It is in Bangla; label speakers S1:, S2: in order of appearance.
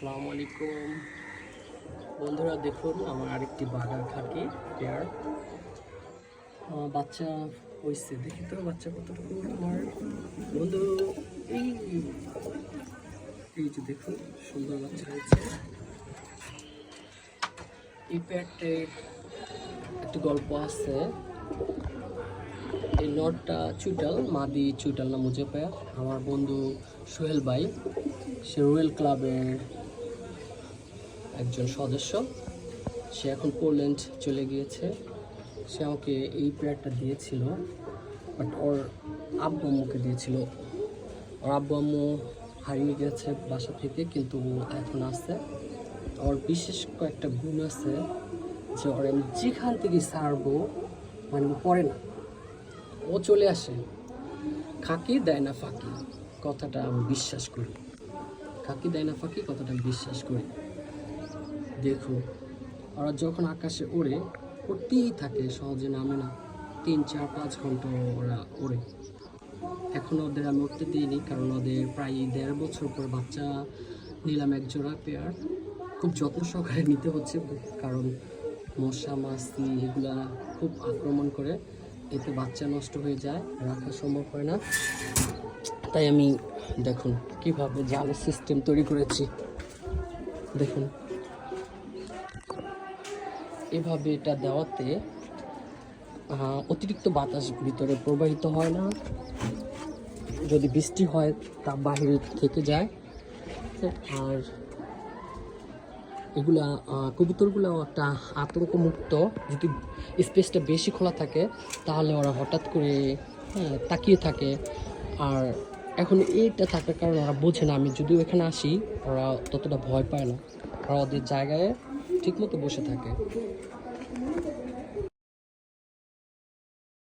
S1: আসসালামু আলাইকুম বন্ধুরা, দেখুন আমার আরেকটি বাঘা খাকি পেয়ার বাচ্চা হয়েছে। দেখি তো বাচ্চা কতটুকু আমার বন্ধু। এই এই যে দেখুন, সুন্দর বাচ্চা হয়েছে। এই পেয়ারটে একটু গল্প আছে। এই নটটা চুইটাল, মাদি চুইটাল না মুজে পেয়ার। আমার বন্ধু সোহেল ভাই, সে রয়্যাল ক্লাবের একজন সদস্য। সে এখন পোল্যান্ড চলে গিয়েছে। সে আমাকে এই পেয়ারটা দিয়েছিল, বাট ওর আব্বু আম্মুকে দিয়েছিল। ওর আব্বু আম্মু হারিয়ে গেছে বাসা থেকে, কিন্তু এখন আছে। ওর বিশেষ কয়েকটা গুণ আছে যে ওর আমি যেখান থেকে ছাড়বো মানে ও পড়ে না, ও চলে আসে। খাকি দেয় না ফাঁকি, কথাটা আমি বিশ্বাস করি। খাকি দেয় না ফাঁকি, কথাটা আমি বিশ্বাস করি। দেখুন, ওরা যখন আকাশে ওড়ে, উড়তেই থাকে, সহজে নামে না। 3-4-5 ঘন্টা ওরা ওড়ে। এখন ওদের আমি উঠতে দিইনি, কারণ ওদের প্রায় 1.5 বছর পর বাচ্চা নিলাম, এক জোড়া পেয়ার। খুব যত্ন সহকারে নিতে হচ্ছে, কারণ মশা মাছি এগুলা খুব আক্রমণ করে, এতে বাচ্চা নষ্ট হয়ে যায়, রাখা সম্ভব হয় না। তাই আমি দেখুন কিভাবে জালের সিস্টেম তৈরি করেছি। দেখুন, এভাবে এটা দেওয়াতে অতিরিক্ত বাতাস ভিতরে প্রবাহিত হয় না। যদি বৃষ্টি হয় তা বাহিরে থেকে যায়। আর এগুলা কবুতরগুলোও একটা আতঙ্কমুক্ত। যদি স্পেসটা বেশি খোলা থাকে তাহলে ওরা হঠাৎ করে তাকিয়ে থাকে। আর এখন এইটা থাকার কারণে ওরা বোঝে না, আমি যদিও এখানে আসি ওরা ততটা ভয় পায় না, ওরা ওদের জায়গায় ঠিকমতো বসে থাকে।